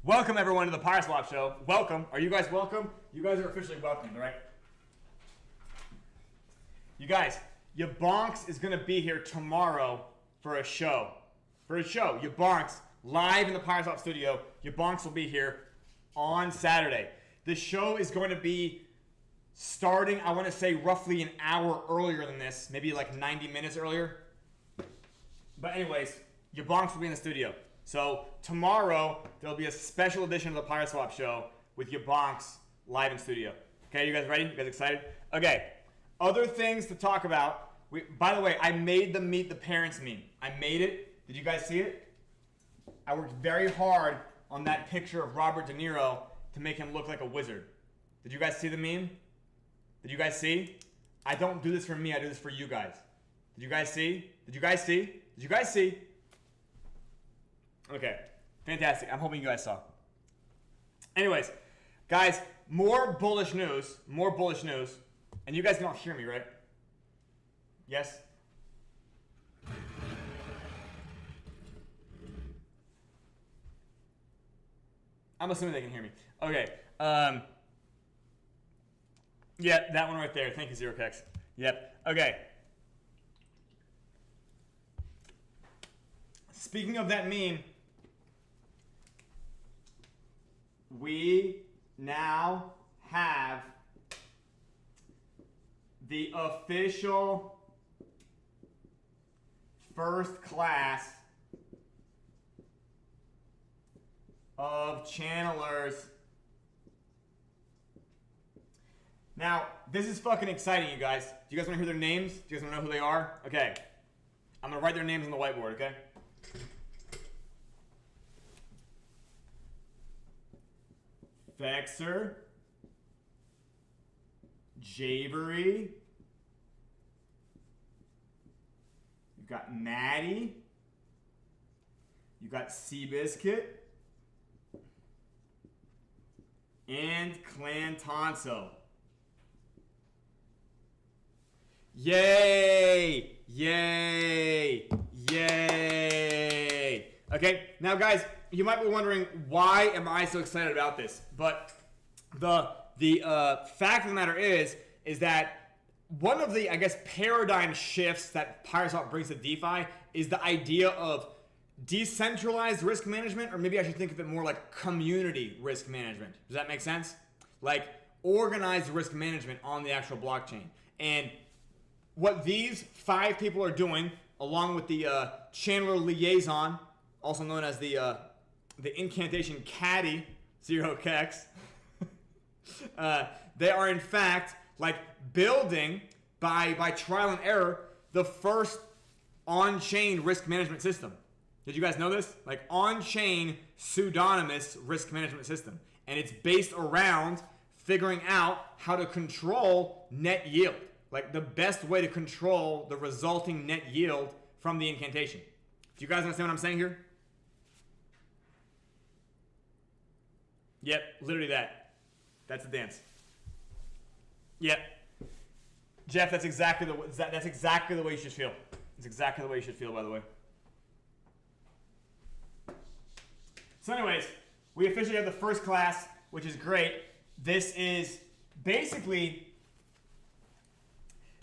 Welcome everyone to the PYRESWAP show. Welcome. Are you guys welcome? You guys are officially welcomed, right? You guys, your bonks is going to be here tomorrow for a show. Your bonks live in the PYRESWAP studio. Your bonks will be here on Saturday. The show is going to be starting, I want to say, roughly an hour earlier than this, maybe like 90 minutes earlier. But anyways, your bonks will be in the studio. So tomorrow, there'll be a special edition of the PYRESWAP show with your bonks live in studio. Okay, you guys ready? You guys excited? Okay, other things to talk about. By the way, I made the Meet the Parents meme. I made it. Did you guys see it? I worked very hard on that picture of Robert De Niro to make him look like a wizard. Did you guys see the meme? Did you guys see? I don't do this for me, I do this for you guys. Did you guys see? Did you guys see? Did you guys see? Okay, fantastic. I'm hoping you guys saw. Anyways, guys, more bullish news. And you guys can all hear me, right? Yes? I'm assuming they can hear me. Okay. Yeah, that one right there. Thank you, ZeroKex. Yep. Okay. Speaking of that meme, we now have the official first class of channelers. Now, this is fucking exciting, you guys. Do you guys want to hear their names? Do you guys want to know who they are? Okay. I'm going to write their names on the whiteboard, okay? Fexer, Javery, you've got Maddie, you've got Seabiscuit, and Clan Tonso. Yay! Yay! Yay! Okay, now guys, you might be wondering, why am I so excited about this? But the fact of the matter is that one of the, I guess, paradigm shifts that PYRESWAP brings to DeFi is the idea of decentralized risk management, or maybe I should think of it more like community risk management. Does that make sense? Like organized risk management on the actual blockchain. And what these 5 people are doing, along with the Channeler Liaison, also known as the incantation caddy, ZeroKex, they are in fact like building by trial and error the first on-chain risk management system. Did you guys know this? Like on-chain pseudonymous risk management system. And it's based around figuring out how to control net yield. Like the best way to control the resulting net yield from the incantation. Do you guys understand what I'm saying here? Yep, literally that. That's the dance. Yep. Jeff, that's exactly the way you should feel. It's exactly the way you should feel, by the way. So anyways, we officially have the first class, which is great. This is basically,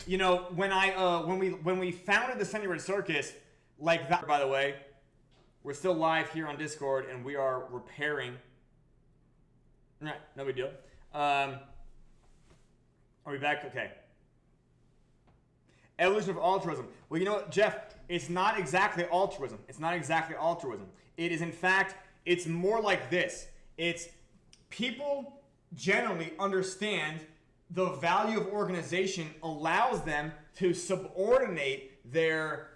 you know, when we founded the Centigrade Circus, like that, by the way, we're still live here on Discord and we are repairing. Right, no big deal. Are we back? Okay. Evolution of altruism. Well, you know what, Jeff? It's not exactly altruism. It's not exactly altruism. It is, in fact, it's more like this. It's people generally understand the value of organization allows them to subordinate their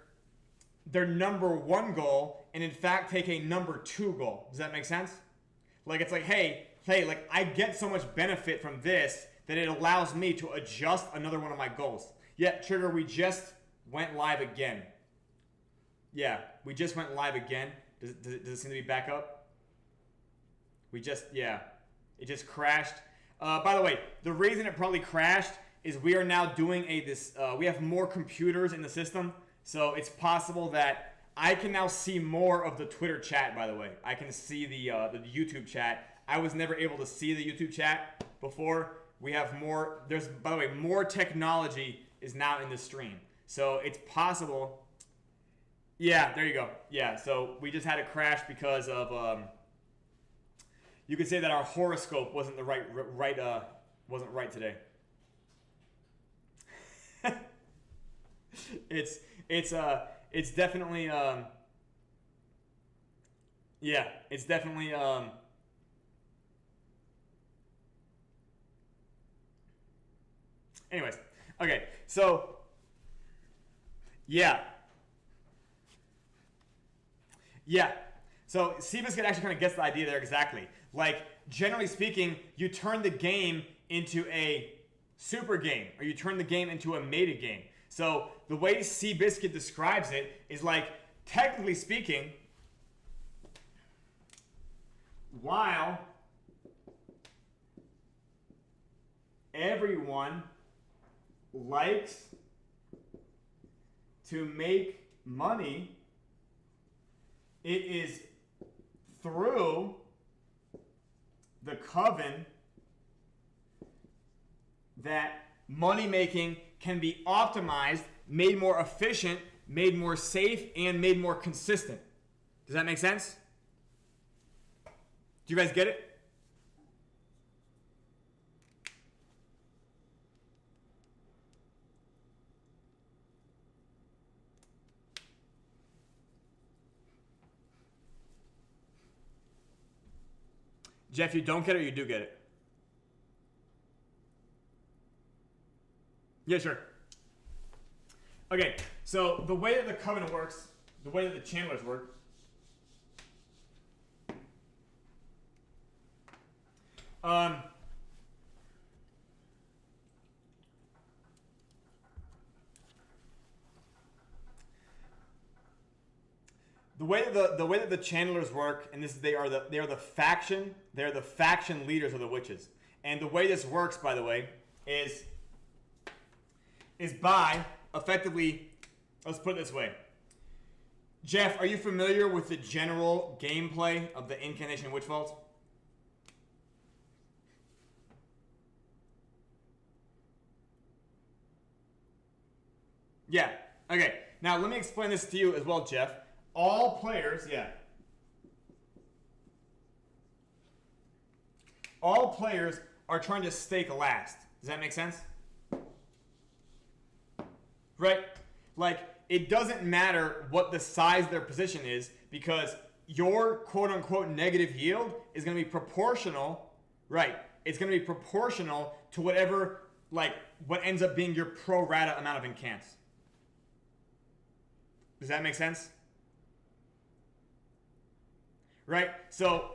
number 1 goal and, in fact, take a number 2 goal. Does that make sense? Like, it's like, hey, like I get so much benefit from this that it allows me to adjust another one of my goals. Yeah, Trigger, we just went live again. Yeah, we just went live again. Does it seem to be back up? It just crashed. By the way, the reason it probably crashed is we are now doing we have more computers in the system. So it's possible that I can now see more of the Twitter chat, by the way. I can see the YouTube chat. I was never able to see the YouTube chat before. We have more. There's, by the way, more technology is now in the stream. So it's possible. Yeah, there you go. Yeah, so we just had a crash because of, you could say that our horoscope wasn't the wasn't right today. It's definitely yeah, it's definitely anyways, okay, so yeah, so Seabiscuit actually kind of gets the idea there exactly. Like, generally speaking, you turn the game into a super game, or you turn the game into a meta game. So the way Seabiscuit describes it is like, technically speaking, while everyone likes to make money, it is through the coven that money making can be optimized, made more efficient, made more safe, and made more consistent. Does that make sense? Do you guys get it? Jeff, you don't get it or you do get it? Yeah, sure. Okay, so the way that the covenant works, the way that the channelers work, the way that the channelers work, and this they are the faction leaders of the witches. And the way this works, by the way, is by effectively, let's put it this way. Jeff, are you familiar with the general gameplay of the Incantation Witch Vault? Yeah. Okay. Now let me explain this to you as well, Jeff. All players, yeah. All players are trying to stake last. Does that make sense? Right? Like, it doesn't matter what the size of their position is, because your quote-unquote negative yield is going to be proportional, right? It's going to be proportional to whatever, like, what ends up being your pro rata amount of incants. Does that make sense? Right? So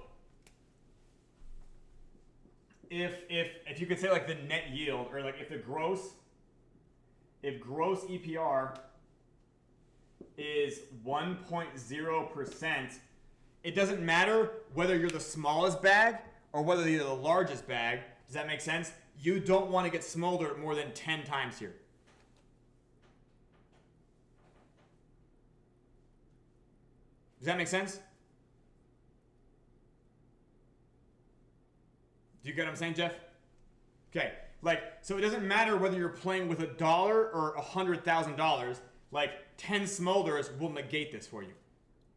if you could say like the net yield, or like if gross EPR is 1.0%, it doesn't matter whether you're the smallest bag or whether you're the largest bag. Does that make sense? You don't want to get smoldered more than 10 times here. Does that make sense? Do you get what I'm saying, Jeff? Okay, like, so it doesn't matter whether you're playing with $1 or $100,000, like 10 smolders will negate this for you.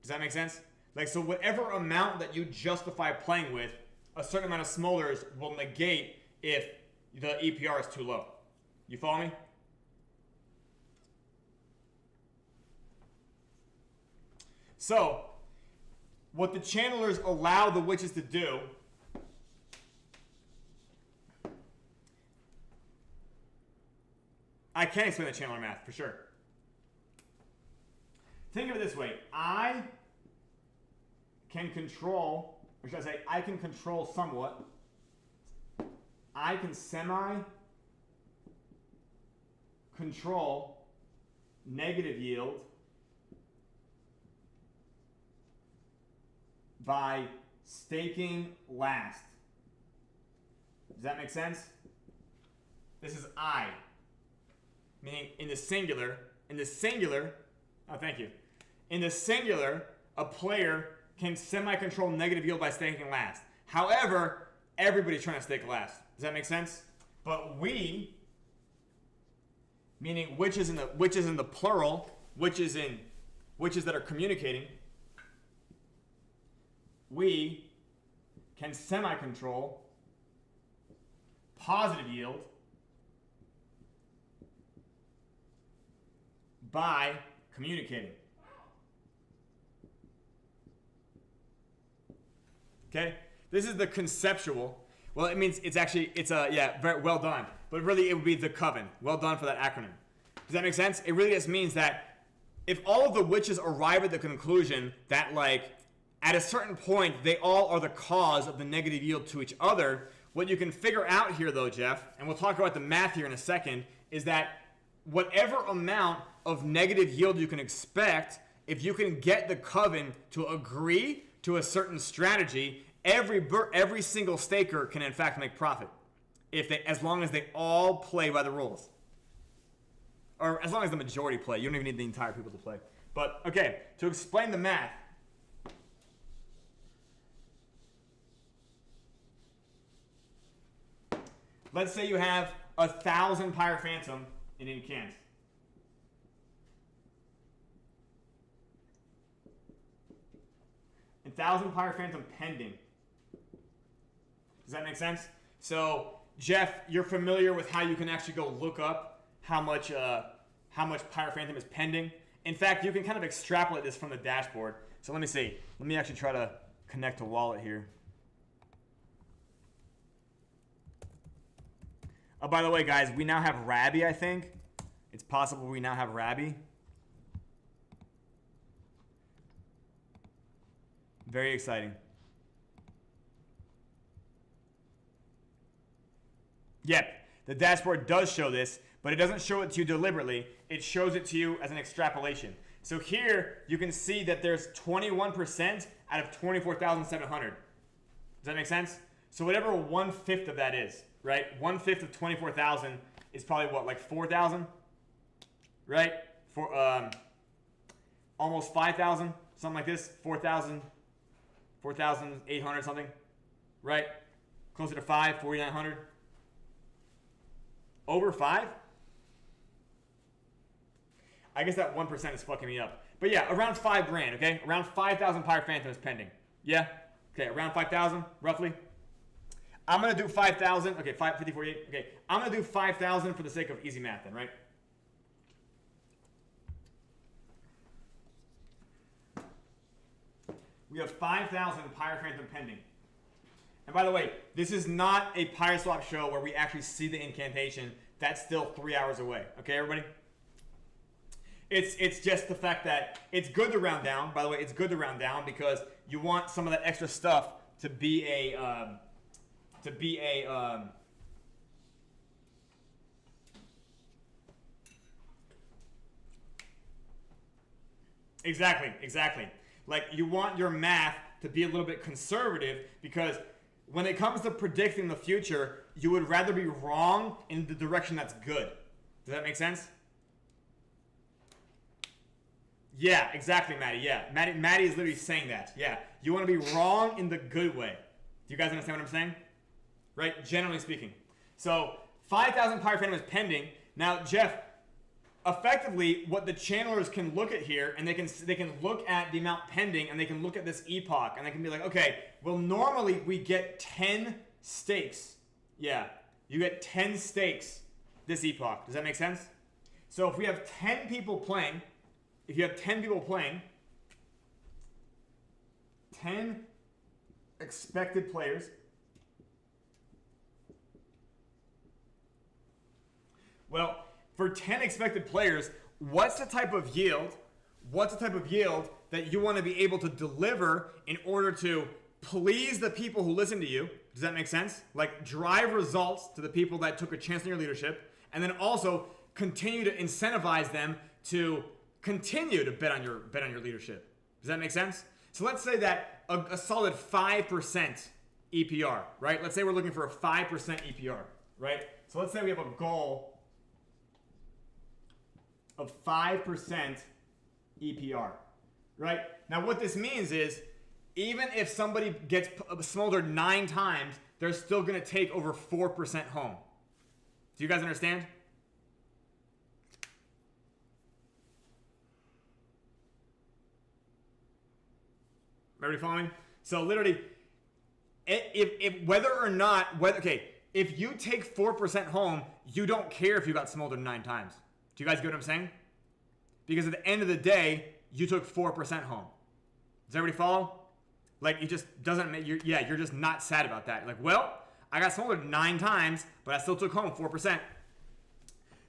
Does that make sense? Like, so whatever amount that you justify playing with, a certain amount of smolders will negate if the EPR is too low. You follow me? So, what the channelers allow the witches to do I can explain the channeler math, for sure. Think of it this way. I can control, or should I say, I can control somewhat. I can semi-control negative yield by staking last. Does that make sense? This is meaning in the singular, oh, thank you. In the singular, a player can semi-control negative yield by staking last. However, everybody's trying to stake last. Does that make sense? But we, meaning which is in the plural, witches that are communicating, we can semi-control positive yield by communicating. Okay? This is the conceptual. Well, it means very well done. But really it would be the coven. Well done for that acronym. Does that make sense? It really just means that if all of the witches arrive at the conclusion that, like, at a certain point, they all are the cause of the negative yield to each other, what you can figure out here, though, Jeff, and we'll talk about the math here in a second, is that whatever amount of negative yield you can expect, if you can get the coven to agree to a certain strategy, every single staker can, in fact, make profit, as long as they all play by the rules. Or as long as the majority play. You don't even need the entire people to play. But, okay, to explain the math, let's say you have 1,000 Pyre Phantom in Incant. A 1,000 Pyre Phantom pending. Does that make sense? So, Jeff, you're familiar with how you can actually go look up how much Pyre Phantom is pending. In fact, you can kind of extrapolate this from the dashboard. So let me see. Let me actually try to connect to Wallet here. Oh, by the way, guys, we now have Rabby, I think. It's possible we now have Rabby. Very exciting. Yep, the dashboard does show this, but it doesn't show it to you deliberately. It shows it to you as an extrapolation. So here, you can see that there's 21% out of 24,700. Does that make sense? So whatever 1/5 of that is, right? 1/5 of 24,000 is probably what, like 4,000? Right? For almost 5,000, something like this. 4,000, 4,800 something, right? Closer to 5, 4,900. Over 5? I guess that 1% is fucking me up. But yeah, around 5 grand, okay? Around 5,000 Pyre Phantom is pending. Yeah? Okay, around 5,000, roughly. I'm going to do 5,000. Okay, 50, 48. Okay, I'm going to do 5,000 for the sake of easy math then, right? We have 5,000 Pyre Phantom pending. And by the way, this is not a PYRESWAP show where we actually see the incantation. That's still 3 hours away. Okay, everybody? It's just the fact that it's good to round down. By the way, it's good to round down because you want some of that extra stuff to be a Exactly. Like, you want your math to be a little bit conservative because when it comes to predicting the future, you would rather be wrong in the direction that's good. Does that make sense? Yeah, exactly, Maddie. Yeah, Maddie is literally saying that. Yeah, you want to be wrong in the good way. Do you guys understand what I'm saying? Right? Generally speaking. So 5,000 Pyre Phantom is pending. Now, Jeff, effectively, what the channelers can look at here, and they can look at the amount pending, and they can look at this epoch, and they can be like, okay, well, normally we get 10 stakes. Yeah, you get 10 stakes this epoch. Does that make sense? So if we have 10 people playing, 10 expected players, well, for 10 expected players, what's the type of yield that you want to be able to deliver in order to please the people who listen to you? Does that make sense? Like, drive results to the people that took a chance on your leadership, and then also continue to incentivize them to continue to bet on your leadership. Does that make sense? So let's say that a solid 5% EPR, right? Let's say we're looking for a 5% EPR, right? So let's say we have a goal of 5% EPR. right? Now what this means is, even if somebody gets smoldered 9 times, they're still going to take over 4% home. Do you guys understand? Everybody following? So literally, if whether or not, if you take 4% home, you don't care if you got smoldered 9 times. Do you guys get what I'm saying? Because at the end of the day, you took 4% home. Does everybody follow? Like, it just doesn't make you, you're just not sad about that. Like, well, I got smoldered 9 times, but I still took home 4%.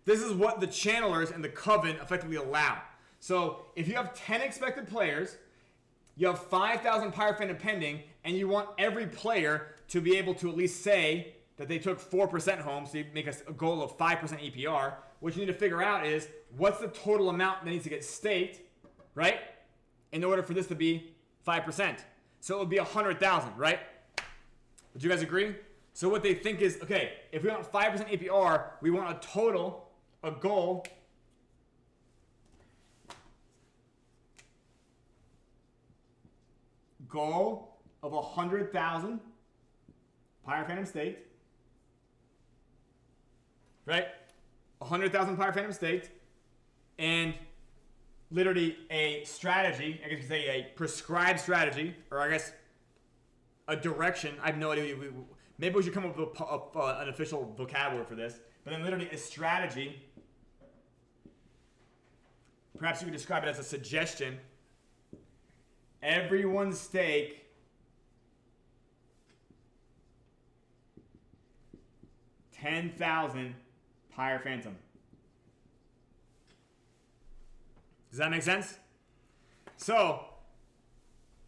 This is what the channelers and the coven effectively allow. So if you have 10 expected players, you have 5,000 Pyre pending, and you want every player to be able to at least say that they took 4% home, so you make a goal of 5% EPR. What you need to figure out is, what's the total amount that needs to get staked, right, in order for this to be 5%. So it would be 100,000, right? Would you guys agree? So what they think is, okay, if we want 5% APR, we want a total, a goal of 100,000 Pyre Phantom staked, right? 100,000 Pyre Phantom staked, and literally a strategy, I guess you could say a prescribed strategy, or I guess a direction. I have no idea. Maybe we should come up with an official vocabulary for this. But then literally a strategy. Perhaps you could describe it as a suggestion. Everyone stake 10,000 Pyre Phantom. Does that make sense? So,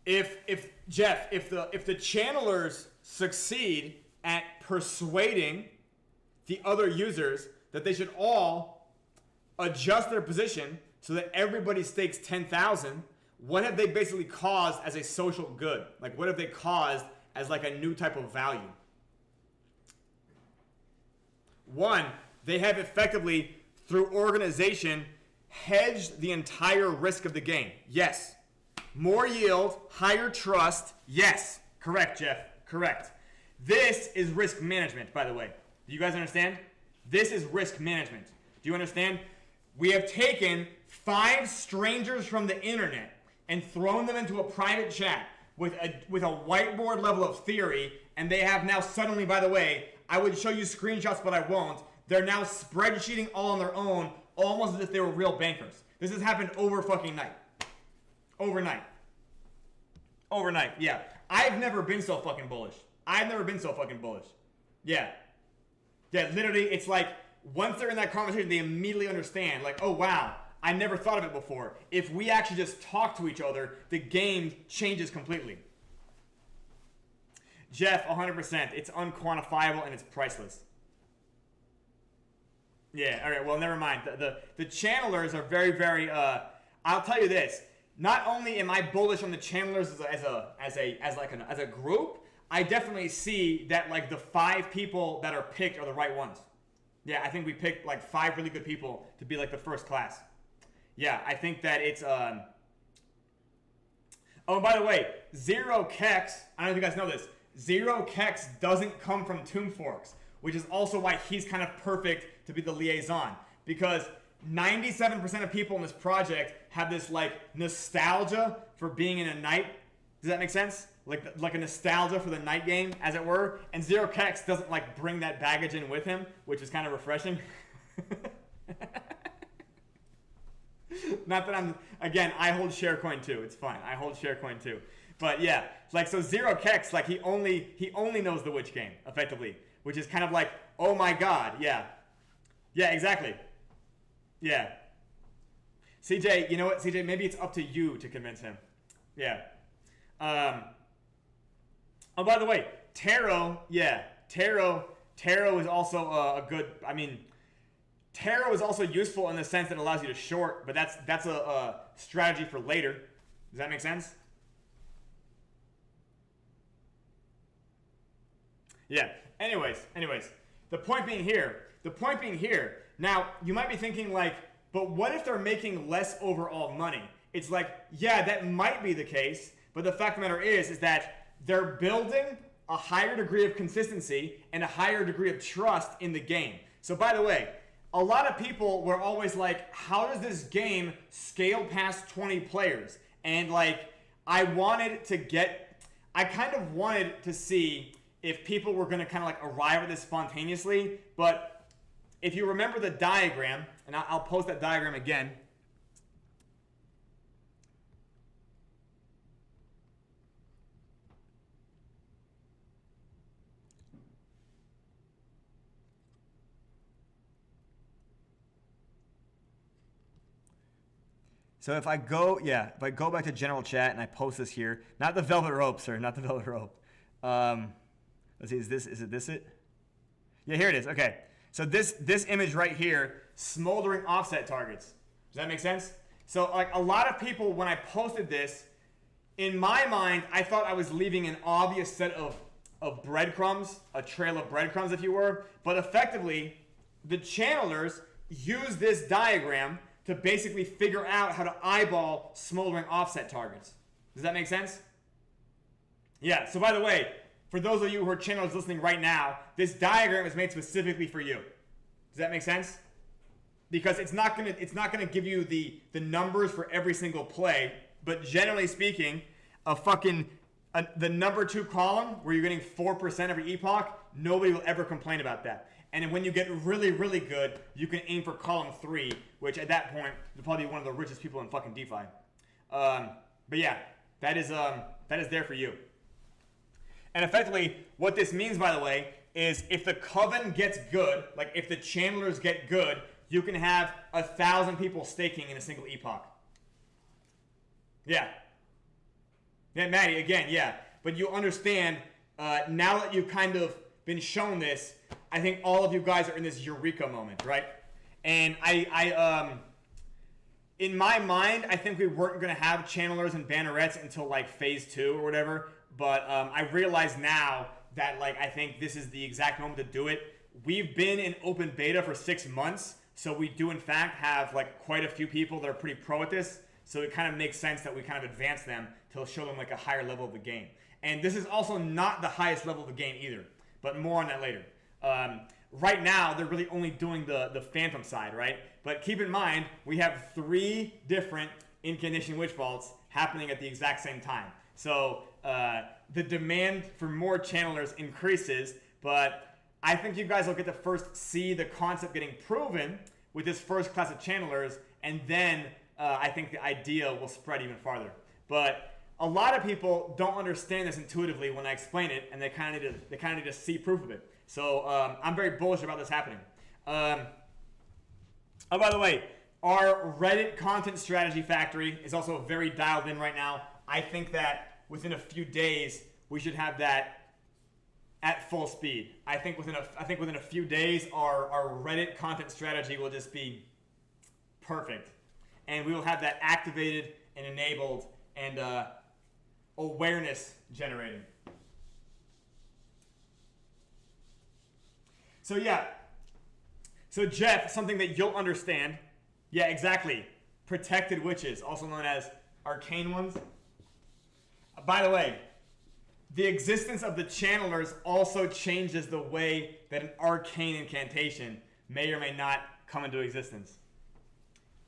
if Jeff, if the channelers succeed at persuading the other users that they should all adjust their position so that everybody stakes 10,000, what have they basically caused as a social good? Like, what have they caused as like a new type of value? One, they have effectively, through organization, hedged the entire risk of the game. Yes. More yield, higher trust. Yes. Correct, Jeff. Correct. This is risk management, by the way. Do you guys understand? This is risk management. Do you understand? We have taken 5 strangers from the internet and thrown them into a private chat with a whiteboard level of theory, and they have now suddenly, by the way, I would show you screenshots, but I won't. They're now spreadsheeting all on their own, almost as if they were real bankers. This has happened over fucking night. Overnight, yeah. I've never been so fucking bullish. Yeah, literally, it's like, once they're in that conversation, they immediately understand, like, oh, wow, I never thought of it before. If we actually just talk to each other, the game changes completely. Jeff, 100%. It's unquantifiable and it's priceless. Yeah, all right, well, never mind. The channelers are very, very, I'll tell you this. Not only am I bullish on the channelers as a group, I definitely see that, like, the 5 people that are picked are the right ones. Yeah, I think we picked like 5 really good people to be like the first class. Yeah, I think that it's oh, by the way, Zero Kex, I don't know if you guys know this, Zero Kex doesn't come from Tomb Forks, which is also why he's kind of perfect to be the liaison, because 97% of people in this project have this like nostalgia for being in a night. Does that make sense? Like a nostalgia for the night game, as it were. And Zero Kex doesn't like bring that baggage in with him, which is kind of refreshing. Not that I hold Sharecoin too. It's fine. I hold Sharecoin too. But yeah, like, so Zero Kex, like, he only knows the witch game, effectively, which is kind of like, oh my god, yeah. Yeah, exactly. Yeah. CJ, you know what, CJ, maybe it's up to you to convince him. Yeah. Oh, by the way, Tarot, yeah, Tarot is also a good, I mean, Tarot is also useful in the sense that it allows you to short, but that's a strategy for later. Does that make sense? Yeah, anyways, the point being here, now, you might be thinking, like, but what if they're making less overall money? it's like, yeah, that might be the case, but the fact of the matter is that they're building a higher degree of consistency and a higher degree of trust in the game. So by the way, a lot of people were always like, how does this game scale past 20 players? And like, I kind of wanted to see if people were going to kind of like arrive at this spontaneously. But if you remember the diagram, and I'll post that diagram again. So if I go back to general chat and I post this here, not the velvet rope, sir, not the velvet rope. Let's see, is it? Yeah, here it is. Okay, so this image right here, smoldering offset targets. Does that make sense? So like a lot of people, when I posted this, in my mind, I thought I was leaving an obvious set of breadcrumbs, a trail of breadcrumbs, if you were. But effectively, the channelers use this diagram to basically figure out how to eyeball smoldering offset targets. Does that make sense? Yeah, so by the way, for those of you who are channelers listening right now, this diagram is made specifically for you. Does that make sense? Because it's not gonna give you the numbers for every single play, but generally speaking, the number 2 column where you're getting 4% every epoch, nobody will ever complain about that. And when you get really, really good, you can aim for column 3, which at that point, you'll probably be one of the richest people in fucking DeFi. But yeah, that is there for you. And effectively, what this means, by the way, is if the coven gets good, like if the channelers get good, you can have 1,000 people staking in a single epoch. Yeah. Yeah, Maddie, again, yeah. But you understand, now that you've kind of been shown this, I think all of you guys are in this eureka moment, right? And I in my mind, I think we weren't going to have channelers and bannerets until like phase 2 or whatever. But I realize now that like I think this is the exact moment to do it. We've been in open beta for 6 months, so we do in fact have like quite a few people that are pretty pro at this. So it kind of makes sense that we kind of advance them to show them like a higher level of the game. And this is also not the highest level of the game either, but more on that later. Right now, they're really only doing the Phantom side, right? But keep in mind, we have 3 different Incantation Witch Vaults happening at the exact same time. So the demand for more channelers increases, but I think you guys will get to first see the concept getting proven with this first class of channelers, and then I think the idea will spread even farther. But a lot of people don't understand this intuitively when I explain it, and they kind of need to see proof of it. So I'm very bullish about this happening. Oh, by the way, our Reddit content strategy factory is also very dialed in right now. I think that within a few days we should have that at full speed. I think within a few days our Reddit content strategy will just be perfect, and we will have that activated and enabled and awareness generating. So yeah, so Jeff, something that you'll understand. Yeah, exactly. Protected witches, also known as arcane ones. By the way, the existence of the channelers also changes the way that an arcane incantation may or may not come into existence.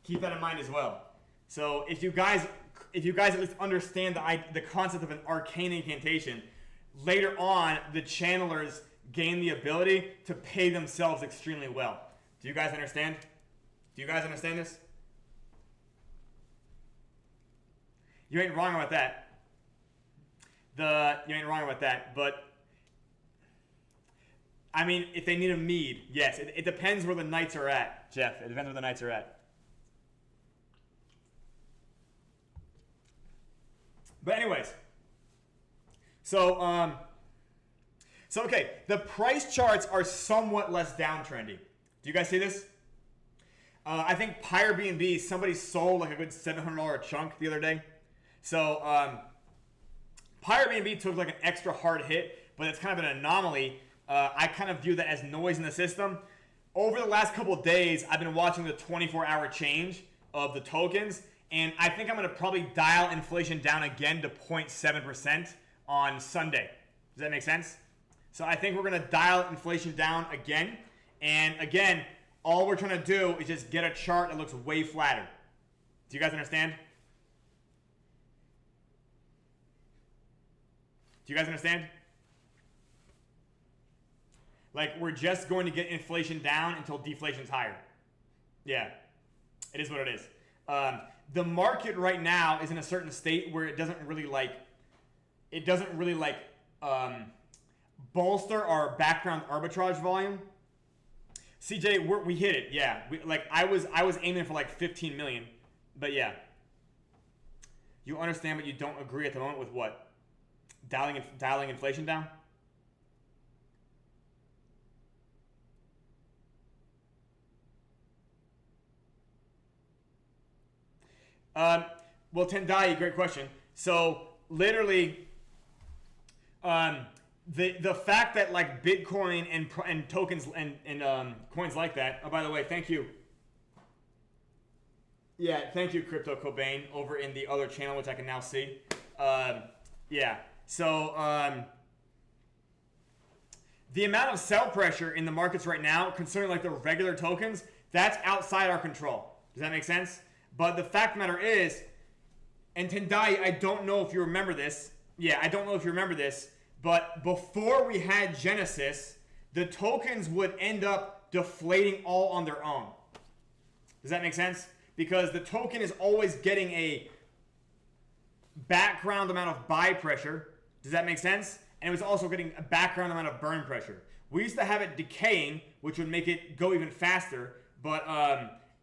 Keep that in mind as well. So if you guys at least understand the concept of an arcane incantation, later on the channelers gain the ability to pay themselves extremely well. Do you guys understand? Do you guys understand this? You ain't wrong about that. You ain't wrong about that, but I mean, if they need a mead, yes. It depends where the knights are at, Jeff. It depends where the knights are at. But anyways, so okay, the price charts are somewhat less downtrendy. Do you guys see this? I think PYREBNB, somebody sold like a good $700 chunk the other day. So PYREBNB took like an extra hard hit, but it's kind of an anomaly. I kind of view that as noise in the system. Over the last couple of days, I've been watching the 24-hour change of the tokens, And I think I'm going to probably dial inflation down again to 0.7% on Sunday. Does that make sense? So I think we're going to dial inflation down again. And again, all we're trying to do is just get a chart that looks way flatter. Do you guys understand? Do you guys understand? Like, we're just going to get inflation down until deflation's higher. Yeah, it is what it is. The market right now is in a certain state where it doesn't really bolster our background arbitrage volume. CJ, we hit it. Yeah, I was aiming for like 15 million, but yeah. You understand, but you don't agree at the moment with what? Dialing inflation down? Well, Tendai, great question. So literally, the fact that like Bitcoin and tokens and coins like that. Oh, by the way, thank you. Yeah, thank you, Crypto Cobain, over in the other channel, which I can now see. Yeah. So the amount of sell pressure in the markets right now, concerning like the regular tokens, that's outside our control. Does that make sense? But the fact of the matter is, and Tendai, I don't know if you remember this. Yeah, I don't know if you remember this, but before we had Genesis, the tokens would end up deflating all on their own. Does that make sense? Because the token is always getting a background amount of buy pressure. Does that make sense? And it was also getting a background amount of burn pressure. We used to have it decaying, which would make it go even faster, but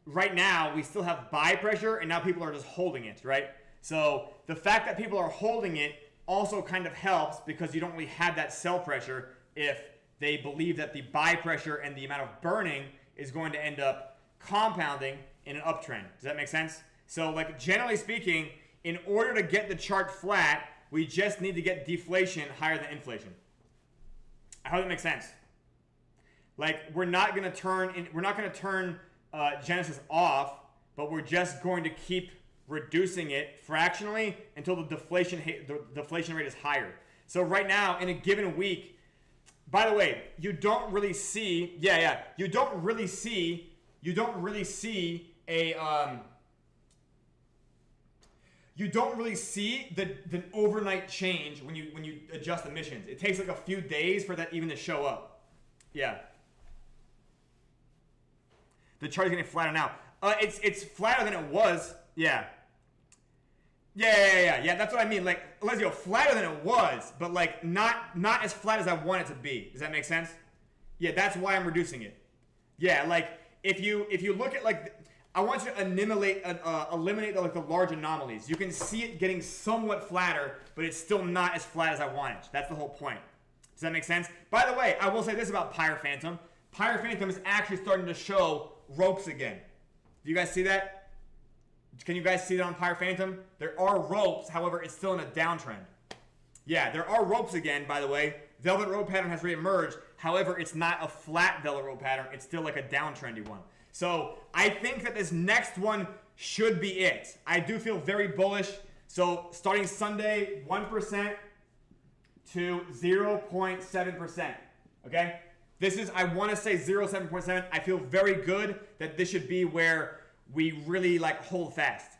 right now we still have buy pressure, and now people are just holding it, right? So the fact that people are holding it also kind of helps, because you don't really have that sell pressure if they believe that the buy pressure and the amount of burning is going to end up compounding in an uptrend. Does that make sense? So like generally speaking, in order to get the chart flat, we just need to get deflation higher than inflation. I hope that makes sense. Like we're not going to turn Genesis off, but we're just going to keep reducing it fractionally until the deflation rate is higher. So right now, in a given week, by the way, you don't really see the overnight change when you adjust emissions. It takes like a few days for that even to show up. Yeah. The chart is getting flatter now. It's flatter than it was. Yeah. Yeah. That's what I mean. Like, Alessio, flatter than it was, but like not as flat as I want it to be. Does that make sense? Yeah, that's why I'm reducing it. Yeah, like if you look at like, I want you to eliminate like the large anomalies. You can see it getting somewhat flatter, but it's still not as flat as I want it. That's the whole point. Does that make sense? By the way, I will say this about Pyre Phantom. Pyre Phantom is actually starting to show ropes again. Do you guys see that? Can you guys see that on Pyre Phantom? There are ropes, however, it's still in a downtrend. Yeah, there are ropes again, by the way. Velvet rope pattern has reemerged. However, it's not a flat velvet rope pattern. It's still like a downtrendy one. So I think that this next one should be it. I do feel very bullish. So starting Sunday, 1% to 0.7%. Okay? This is, I want to say 0.7%. I feel very good that this should be where we really like hold fast.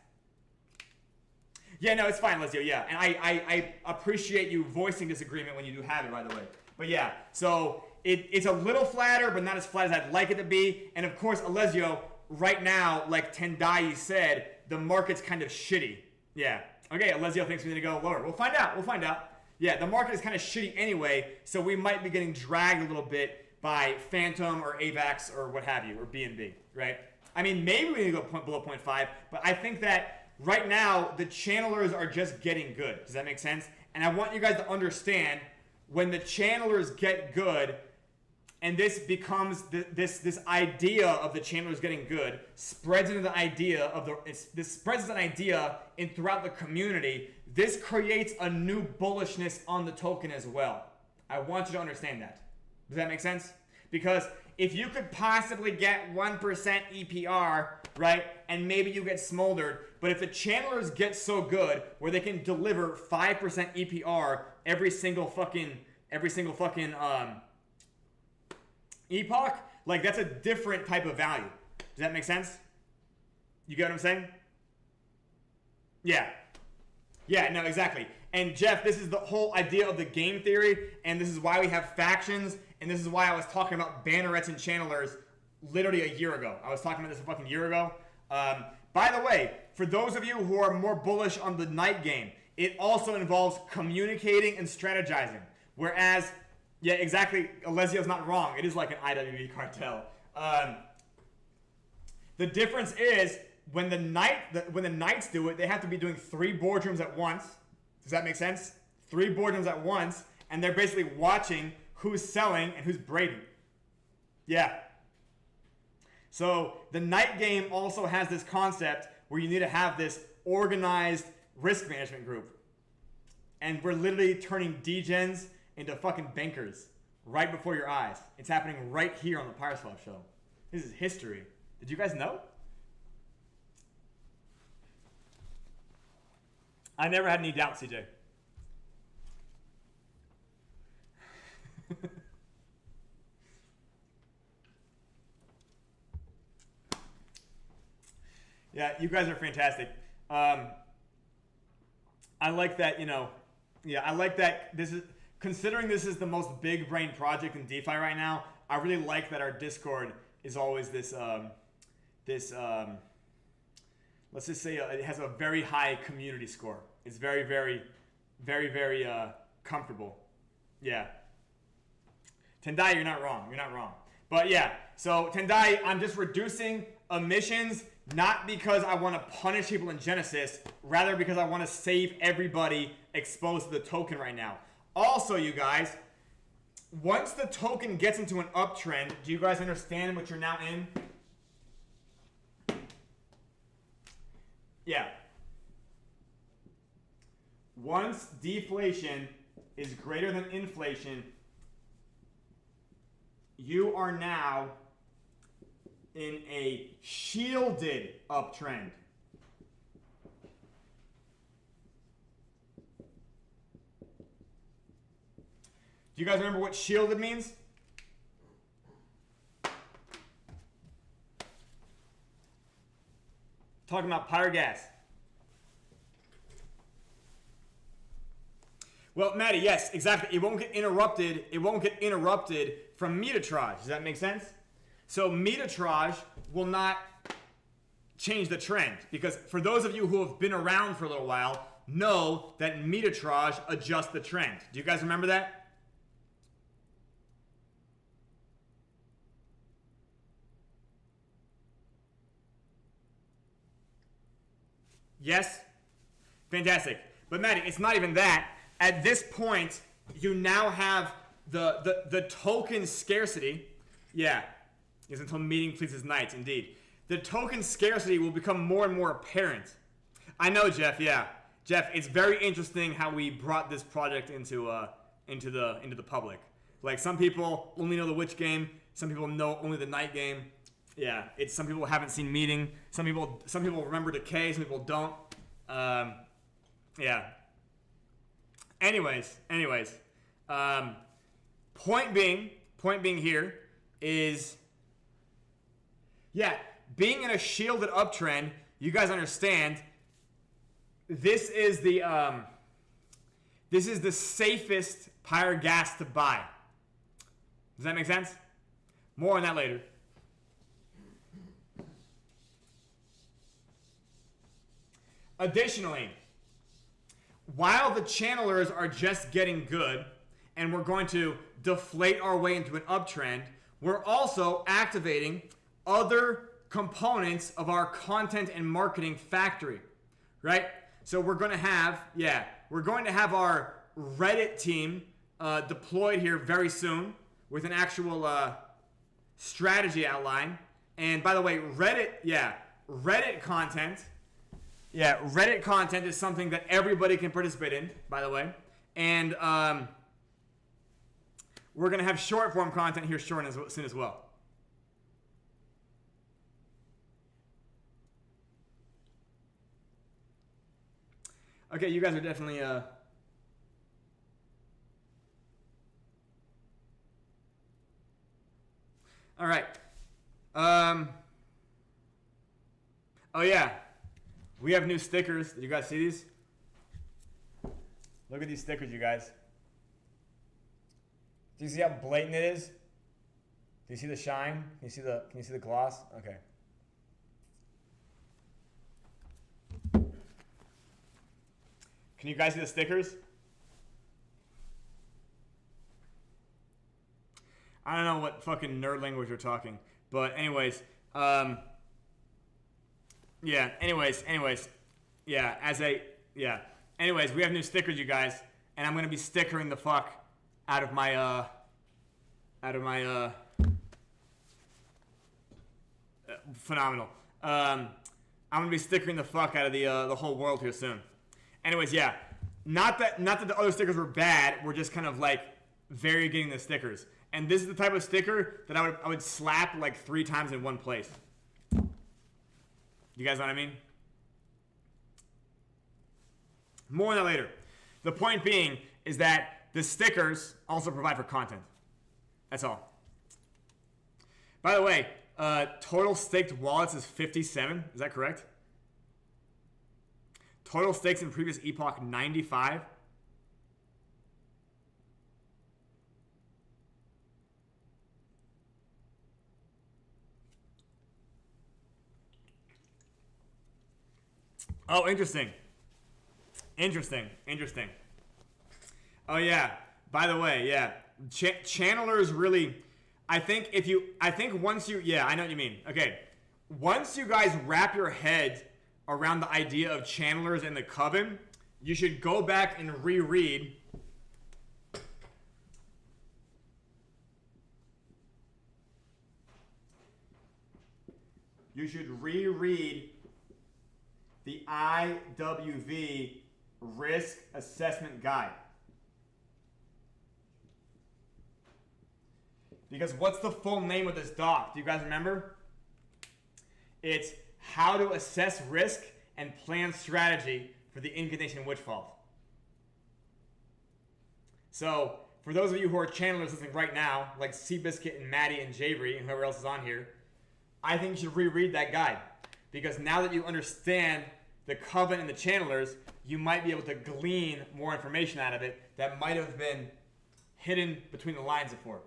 Yeah, no, it's fine, Lizio. Yeah, and I appreciate you voicing disagreement when you do have it, by the way. But yeah, so it's a little flatter, but not as flat as I'd like it to be. And of course, Alessio, right now, like Tendai said, the market's kind of shitty. Yeah. Okay, Alessio thinks we need to go lower. We'll find out. Yeah, the market is kind of shitty anyway, so we might be getting dragged a little bit by Phantom or AVAX or what have you, or BNB, right? I mean, maybe we need to go below 0.5, but I think that right now, the channelers are just getting good. Does that make sense? And I want you guys to understand, when the channelers get good, and this becomes this idea of the channelers getting good, spreads into the idea of this spreads an idea in throughout the community. This creates a new bullishness on the token as well. I want you to understand that. Does that make sense? Because if you could possibly get 1% EPR right? And maybe you get smoldered. But if the channelers get so good where they can deliver 5% EPR every single fucking epoch, like that's a different type of value. Does that make sense? You get what I'm saying? Yeah. Yeah, no, exactly. And Jeff, this is the whole idea of the game theory, and this is why we have factions, and this is why I was talking about bannerets and channelers literally a year ago. I was talking about this a fucking year ago. By the way, for those of you who are more bullish on the night game, it also involves communicating and strategizing. Whereas, yeah, exactly, Alessio's not wrong. It is like an IWB cartel. The difference is when the knights do it, they have to be doing 3 boardrooms at once. Does that make sense? 3 boardrooms at once, and they're basically watching who's selling and who's braiding. Yeah. So the night game also has this concept where you need to have this organized risk management group. And we're literally turning degens into fucking bankers right before your eyes. It's happening right here on the PYRESWAP show. This is history. Did you guys know? I never had any doubt, CJ. Yeah, you guys are fantastic. I like that, I like that considering this is the most big brain project in DeFi right now, I really like that our Discord is always this, let's just say it has a very high community score. It's very, very, very, very comfortable. Yeah. Tendai, you're not wrong. You're not wrong. But yeah, so Tendai, I'm just reducing emissions, not because I want to punish people in Genesis, rather because I want to save everybody exposed to the token right now. Also, you guys, once the token gets into an uptrend, do you guys understand what you're now in? Yeah. Once deflation is greater than inflation, you are now in a shielded uptrend. Do you guys remember what shielded means? Talking about PyroGas. Well, Maddie, yes, exactly. It won't get interrupted. It won't get interrupted from meterage. Does that make sense? So meterage will not change the trend, because for those of you who have been around for a little while, know that meterage adjusts the trend. Do you guys remember that? Yes? Fantastic. But Maddie, it's not even that. At this point, you now have the token scarcity. Yeah. Is until meeting pleases knights, indeed. The token scarcity will become more and more apparent. I know, Jeff, yeah. Jeff, it's very interesting how we brought this project into the public. Like, some people only know the witch game, some people know only the night game. Yeah, it's some people haven't seen meeting, some people remember decay, some people don't. Yeah. Anyways, point being here is, yeah, being in a shielded uptrend, you guys understand, this is the safest PyroGas to buy. Does that make sense? More on that later. Additionally, while the channelers are just getting good and we're going to deflate our way into an uptrend, we're also activating other components of our content and marketing factory, right? So we're going to have, our Reddit team deployed here very soon with an actual strategy outline. And by the way, Reddit content is something that everybody can participate in, by the way. And we're going to have short form content here soon as well. Okay, you guys are definitely all right. Oh yeah, we have new stickers. Did you guys see these? Look at these stickers, you guys. Do you see how blatant it is? Do you see the shine? Can you see the gloss? Okay. Can you guys see the stickers? I don't know what fucking nerd language you're talking, but anyways, yeah. Anyways, yeah. Anyways, we have new stickers, you guys, and I'm gonna be stickering the fuck out of my phenomenal. I'm gonna be stickering the fuck out of the whole world here soon. Anyways, yeah. Not that the other stickers were bad. We're just kind of like variegating the stickers. And this is the type of sticker that I would slap like 3 times in one place. You guys know what I mean? More on that later. The point being is that the stickers also provide for content. That's all. By the way, total staked wallets is 57. Is that correct? Total stakes in previous epoch, 95. Oh, interesting. Interesting. Oh, yeah. By the way, yeah. Channelers really... I think once you... Yeah, I know what you mean. Okay. Once you guys wrap your head around the idea of channelers and the coven, you should go back and reread... You should reread the IWV Risk Assessment Guide. Because what's the full name of this doc? Do you guys remember? It's How to Assess Risk and Plan Strategy for the Incantation Witchfall. So, for those of you who are channelers listening right now, like Seabiscuit and Maddie and Javery and whoever else is on here, I think you should reread that guide. Because now that you understand the coven and the channelers, you might be able to glean more information out of it that might have been hidden between the lines before.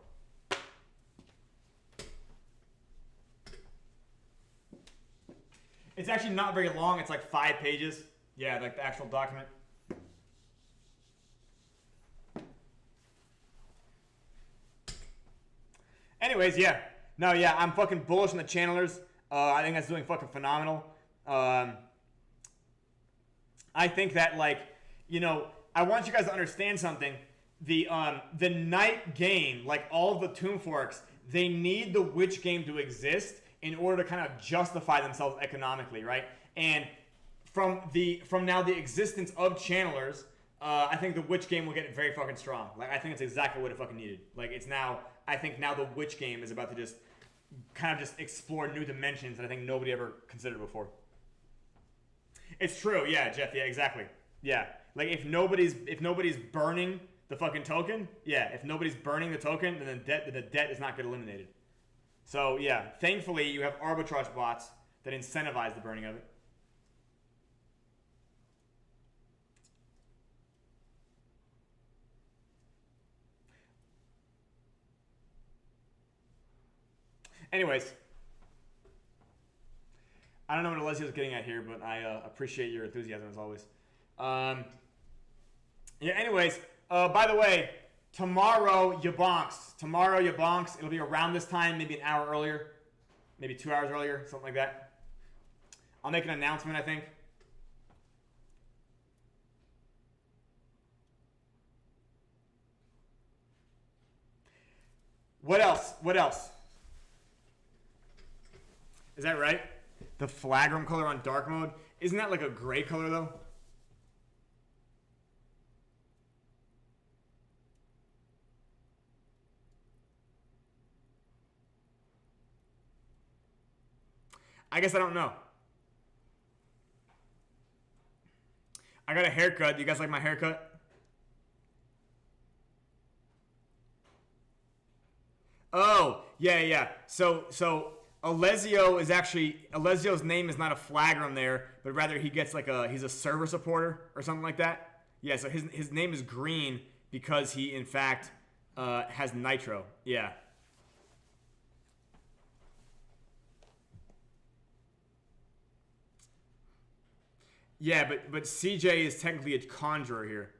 It's actually not very long. It's like 5 pages. Yeah, like the actual document. Anyways, yeah. No, yeah, I'm fucking bullish on the channelers. I think that's doing fucking phenomenal. I think that, like, you know, I want you guys to understand something. The night game, like all of the Tomb Forks, they need the witch game to exist in order to kind of justify themselves economically, right? And from now the existence of channelers, I think the witch game will get very fucking strong. Like, I think it's exactly what it fucking needed. Like, it's now, I think now the witch game is about to just kind of just explore new dimensions that I think nobody ever considered before. It's true, yeah, Jeff, yeah, exactly. Yeah, like if nobody's burning the fucking token, yeah, if nobody's burning the token, then the debt is not get eliminated. So yeah, thankfully you have arbitrage bots that incentivize the burning of it. Anyways, I don't know what Alessia's getting at here, but I appreciate your enthusiasm as always. Yeah, anyways, by the way, tomorrow you bonks. It'll be around this time, maybe an hour earlier, maybe 2 hours earlier, something like that. I'll make an announcement, I think. What else? Is that right? The flagrum color on dark mode? Isn't that like a gray color though? I guess I don't know. I got a haircut. You guys like my haircut? Oh, yeah. So Alessio is actually, Alessio's name is not a flagrum there, but rather he gets like he's a server supporter or something like that. Yeah, so his name is green because he, in fact, has nitro. Yeah. Yeah, but CJ is technically a conjurer here.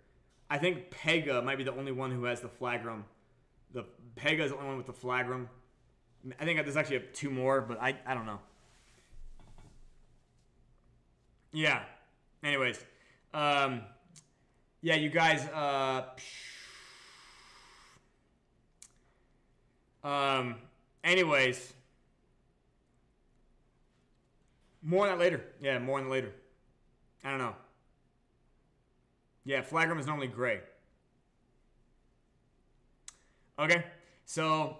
I think Pega might be the only one who has the flagrum. The Pega is the only one with the flagrum. I think there's actually two more, but I don't know. Yeah. Anyways, yeah, you guys. Anyways, more on that later. Yeah, more on that later. I don't know. Yeah, flagrum is normally gray. Okay, so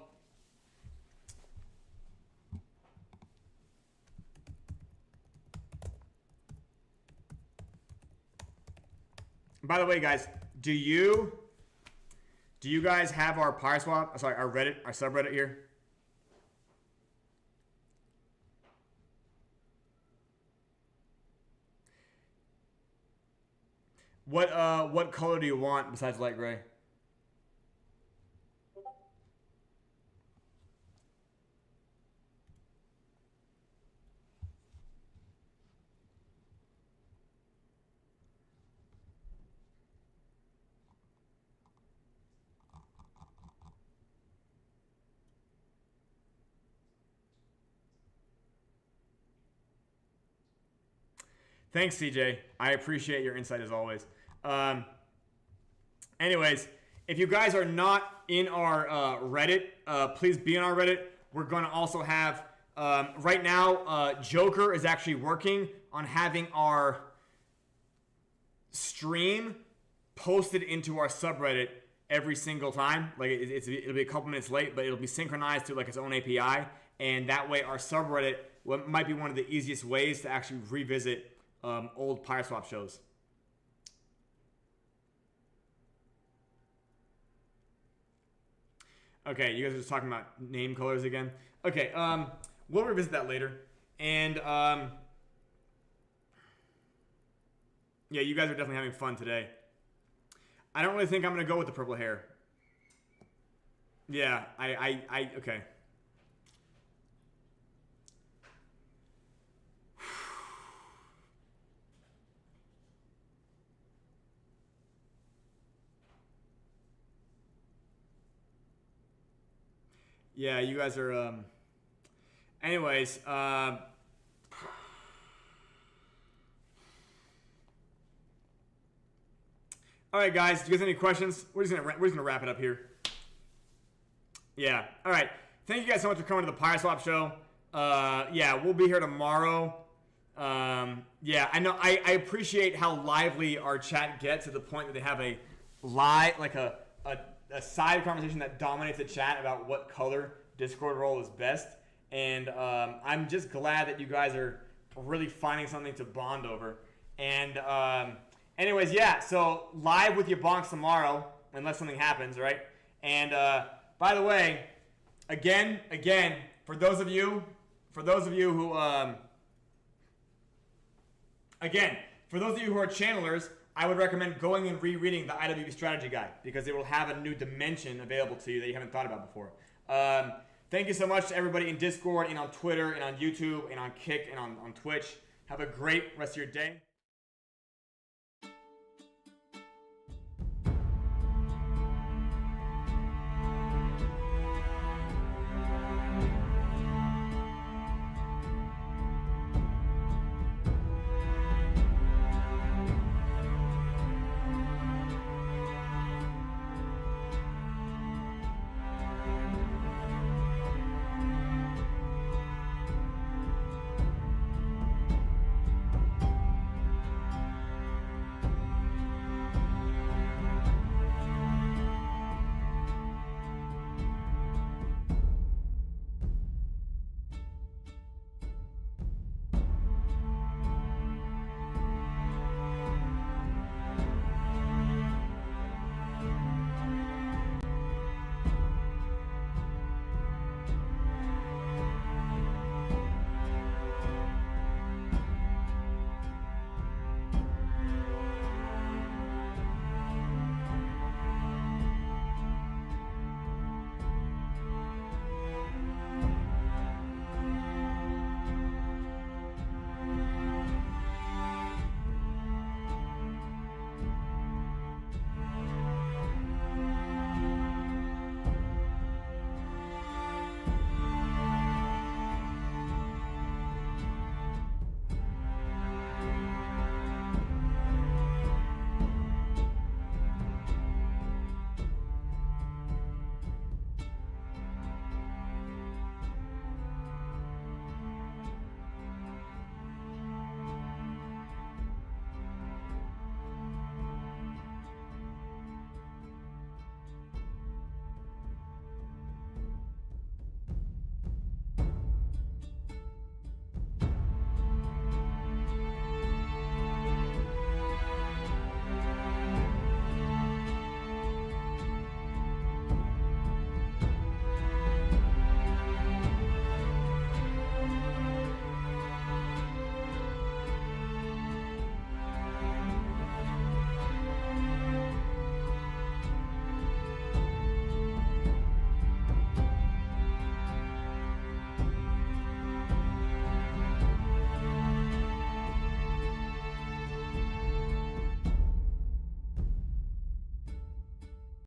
by the way, guys, do you guys have our PYRESWAP? Sorry, our Reddit, our subreddit here? What color do you want besides light gray? Thanks, CJ. I appreciate your insight as always. Anyways, if you guys are not in our Reddit, please be in our Reddit. We're going to also have, right now, Joker is actually working on having our stream posted into our subreddit every single time. Like it'll be a couple minutes late, but it'll be synchronized to like its own API. And that way our subreddit might be one of the easiest ways to actually revisit old PYRESWAP shows. Okay, you guys are just talking about name colors again. Okay, we'll revisit that later. And yeah, you guys are definitely having fun today. I don't really think I'm gonna go with the purple hair. Yeah, okay. Yeah, you guys are, anyways, all right, guys, do you guys have any questions? We're just gonna wrap it up here. Yeah, all right. Thank you guys so much for coming to the PYRESWAP show. Yeah, we'll be here tomorrow. Yeah, I know, I appreciate how lively our chat gets to the point that they have a live, like a side conversation that dominates the chat about what color Discord role is best. And I'm just glad that you guys are really finding something to bond over. And anyways, yeah, so live with your bonks tomorrow, unless something happens, right? And by the way, again, for those of you who who are channelers, I would recommend going and rereading the IWB strategy guide because it will have a new dimension available to you that you haven't thought about before. Thank you so much to everybody in Discord and on Twitter and on YouTube and on Kick and on Twitch. Have a great rest of your day.